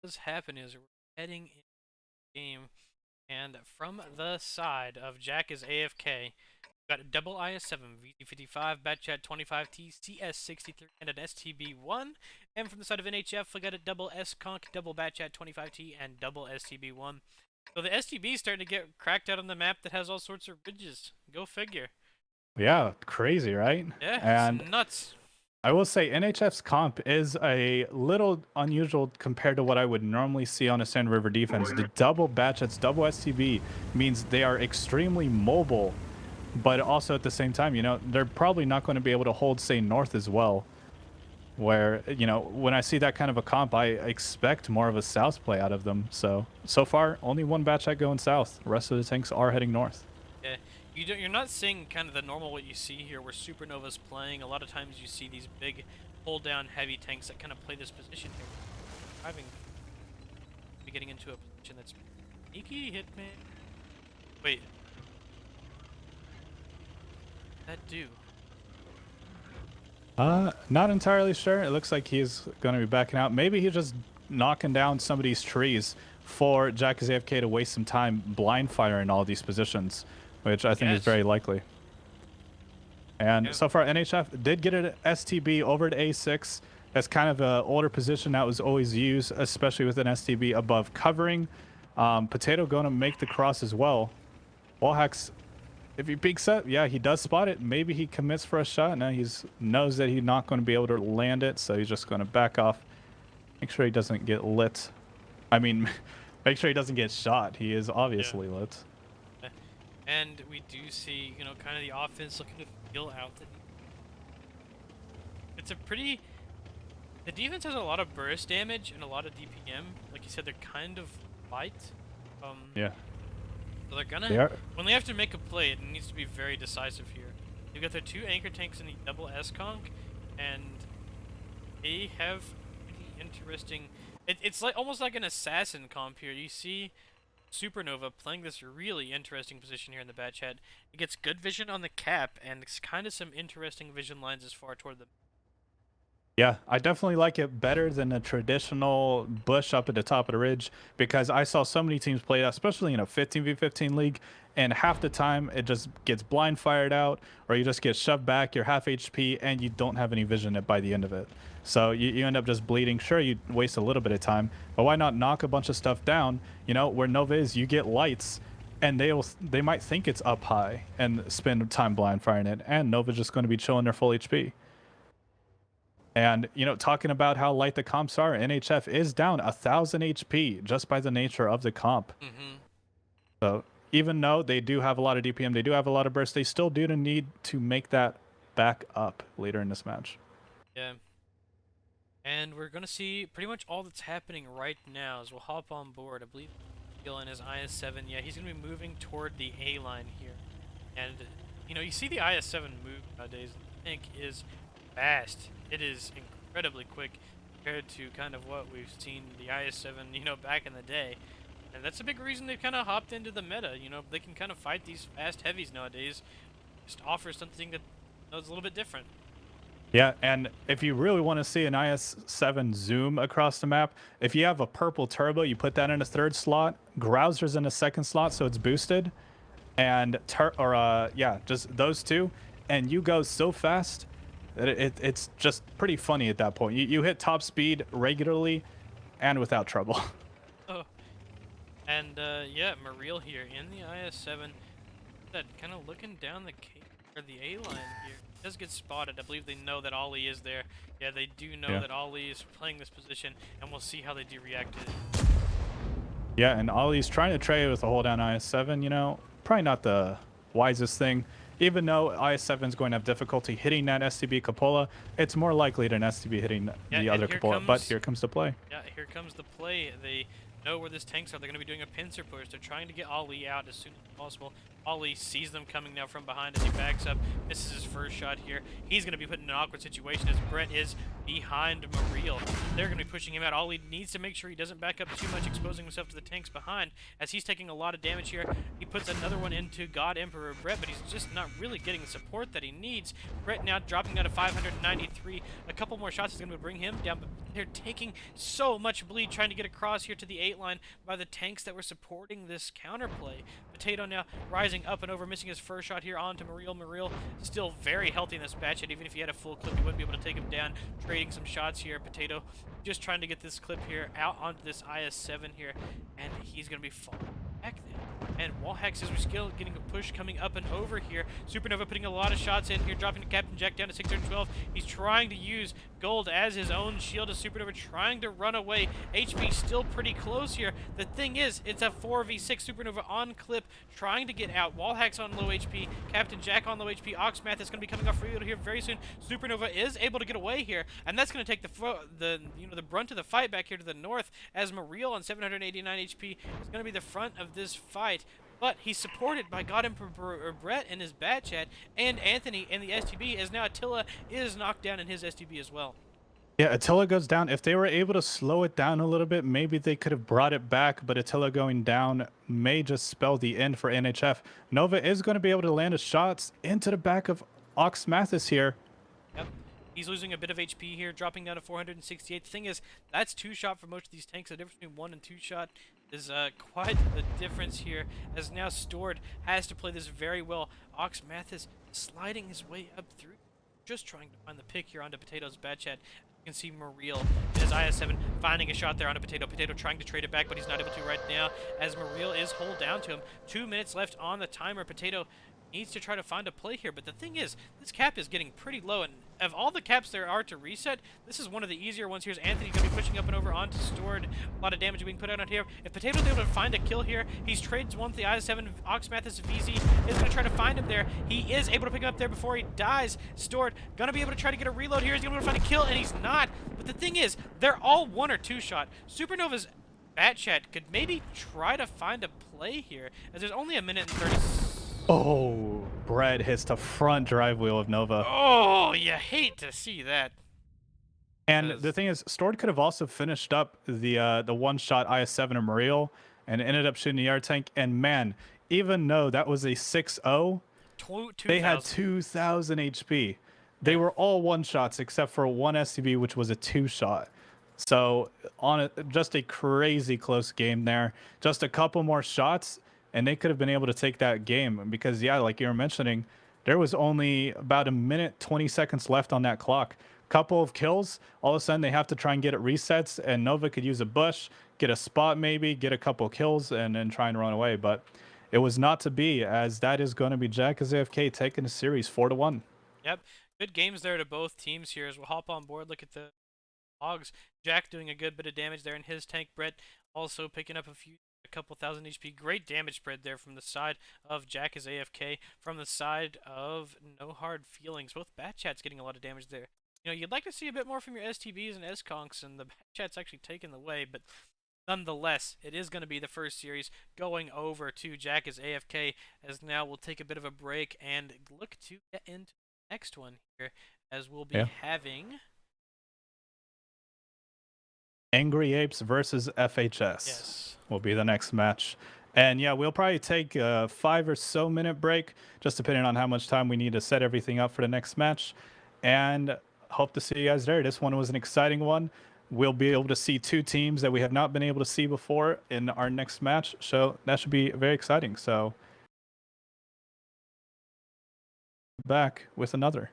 What's happening is we're heading in the game, and from the side of Jack is AFK, we got a double IS-7, VT55, Batchat 25T, CS63, and an STB-1. And from the side of NHF, we got a double S-Conk, double Batchat 25T, and double STB-1. So the STB is starting to get cracked out on the map that has all sorts of ridges. Go figure. Yeah, crazy, right? Yeah, it's And nuts. I will say NHF's comp is a little unusual compared to what I would normally see on a Sand River defense. The double Batchets, double STB means they are extremely mobile, but also at the same time, they're probably not going to be able to hold, say, North as well. Where, when I see that kind of a comp, I expect more of a South play out of them. So far, only one Batchet going South. The rest of the tanks are heading North. Yeah, you're not seeing kind of the normal what you see here where Supernova's playing. A lot of times you see these big hold down heavy tanks that kind of play this position here. Driving, be getting into a position that's sneaky hitman. Wait, that do? Not entirely sure. It looks like he's going to be backing out. Maybe he's just knocking down some of these trees for Jack is AFK to waste some time blind firing all these positions, which I think is very likely. And so far, NHF did get an STB over to A6. That's kind of an older position that was always used, especially with an STB above covering. Potato going to make the cross as well. Wallhacks, if he peeks up, yeah, he does spot it. Maybe he commits for a shot. Now he knows that he's not going to be able to land it, so he's just going to back off. Make sure he doesn't get lit. I mean, make sure he doesn't get shot. He is obviously lit. And we do see, kind of the offense looking to feel out the... It's a pretty... The defense has a lot of burst damage and a lot of DPM. Like you said, they're kind of light. Yeah. So they're gonna... When they have to make a play, it needs to be very decisive here. You've got their two anchor tanks in the double S-Conk, and they have pretty interesting... It's like almost like an assassin comp here. You see Supernova playing this really interesting position here in the Batchat. It gets good vision on the cap, and it's kind of some interesting vision lines as far toward the... Yeah, I definitely like it better than a traditional bush up at the top of the ridge, because I saw so many teams play that, especially in a 15v15 league, and half the time it just gets blind fired out, or you just get shoved back, you're half HP, and you don't have any vision by the end of it. So you end up just bleeding. Sure, you waste a little bit of time, but why not knock a bunch of stuff down? Where Nova is, you get lights, and they might think it's up high and spend time blind firing it, and Nova's just going to be chilling their full HP. And, talking about how light the comps are, NHF is down 1,000 HP just by the nature of the comp. So even though they do have a lot of DPM, they do have a lot of burst, they still do need to make that back up later in this match. Yeah. And we're going to see pretty much all that's happening right now as we'll hop on board. I believe Gil in his IS-7. Yeah, he's going to be moving toward the A line here. And, you see the IS-7 move nowadays. The tank is fast. It is incredibly quick compared to kind of what we've seen the IS-7, back in the day. And that's a big reason they've kind of hopped into the meta. They can kind of fight these fast heavies nowadays. Just offer something that is a little bit different. Yeah, and if you really want to see an IS-7 zoom across the map, if you have a purple turbo, you put that in a third slot, Grouser's in a second slot, so it's boosted, and just those two, and you go so fast that it's just pretty funny at that point. You hit top speed regularly and without trouble. Oh, and yeah, Mariel here in the IS-7, that kind of looking down the A line here. Does get spotted. I believe they know that Ollie is there. Yeah, they do know that Ollie is playing this position, and we'll see how they do react to it. Yeah, and Ollie's trying to trade with a hold down IS-7, probably not the wisest thing. Even though IS-7 is going to have difficulty hitting that STB Cupola, it's more likely than STB hitting the other Cupola. But here comes the play. Yeah, here comes the play. They know where these tanks are. They're going to be doing a pincer push. They're trying to get Ollie out as soon as possible. Ollie sees them coming now from behind as he backs up. This is his first shot here. He's going to be put in an awkward situation as Brett is behind Mariel. They're going to be pushing him out. Ollie needs to make sure he doesn't back up too much, exposing himself to the tanks behind as he's taking a lot of damage here. He puts another one into God Emperor Brett, but he's just not really getting the support that he needs. Brett now dropping out of 593. A couple more shots is going to bring him down They're taking so much bleed trying to get across here to the 8 line by the tanks that were supporting this counterplay. Potato now rising up and over, missing his first shot here onto Muriel. Muriel still very healthy in this batch, and even if he had a full clip, he wouldn't be able to take him down. Trading some shots here. Potato just trying to get this clip here out onto this IS-7 here, and he's going to be falling back there. And Wallhacks is still getting a push coming up and over here. Supernova putting a lot of shots in here, dropping Captain Jack down to 612. He's trying to use gold as his own shield as Supernova trying to run away. HP still pretty close here. The thing is, it's a 4v6. Supernova on clip, trying to get out. Wallhacks on low HP. Captain Jack on low HP. Oxmath is going to be coming off reload here very soon. Supernova is able to get away here, and that's going to take the brunt of the fight back here to the north, as Muriel on 789 HP is going to be the front of this fight. But he's supported by God Emperor Brett in his bad chat, and Anthony in the STB, as now Attila is knocked down in his STB as well. Yeah, Attila goes down. If they were able to slow it down a little bit, maybe they could have brought it back, but Attila going down may just spell the end for NHF. Nova is going to be able to land his shots into the back of Ox Mathis here. Yep. He's losing a bit of HP here, dropping down to 468. The thing is, that's 2-shot for most of these tanks. The difference between 1 and 2-shot is quite the difference here, as now Stored has to play this very well. Ox Mathis sliding his way up through, just trying to find the pick here onto Potato's bad chat. You can see Muriel in his IS-7 finding a shot there onto Potato. Potato trying to trade it back, but he's not able to right now, as Muriel is hold down to him. 2 minutes left on the timer. Potato needs to try to find a play here, but the thing is, this cap is getting pretty low, and of all the caps there are to reset, this is one of the easier ones. Here's Anthony going to be pushing up and over onto Stored. A lot of damage being put out on here. If Potato's able to find a kill here, he's trades one with the IS-7. Oxmathis VZ is going to try to find him there. He is able to pick him up there before he dies. Stored going to be able to try to get a reload here. He's going to be able to find a kill, and he's not. But the thing is, they're all 1 or 2-shot. Supernova's Batchat could maybe try to find a play here, as there's only a minute and 30. Oh, Brett hits the front drive wheel of Nova. Oh, you hate to see that. And the thing is, Stored could have also finished up the one-shot IS-7 of Muriel and ended up shooting the air tank. And man, even though that was a 6-0, they had 2,000 HP. They were all one-shots except for one STB, which was a 2-shot. So just a crazy close game there. Just a couple more shots, and they could have been able to take that game. Because, yeah, like you were mentioning, there was only about a minute, 20 seconds left on that clock. Couple of kills, all of a sudden they have to try and get it resets, and Nova could use a bush, get a spot maybe, get a couple kills, and then try and run away. But it was not to be, as that is going to be Jack as AFK taking the series 4-1. Yep, good games there to both teams here. As we'll hop on board, look at the logs. Jack doing a good bit of damage there in his tank. Brett also picking up a couple thousand HP. Great damage spread there from the side of Jack as AFK, from the side of No Hard Feelings. Both Batchats getting a lot of damage there. You know, you'd like to see a bit more from your STBs and S-Conks, and the chat's actually taken the way, but nonetheless, it is going to be the first series going over to Jack as AFK, as now we'll take a bit of a break and look to get into the next one here, as we'll be having Angry Apes versus FHS. Yes. Will be the next match. And yeah, we'll probably take a 5 or so minute break, just depending on how much time we need to set everything up for the next match. And hope to see you guys there. This one was an exciting one. We'll be able to see 2 teams that we have not been able to see before in our next match. So that should be very exciting. So back with another.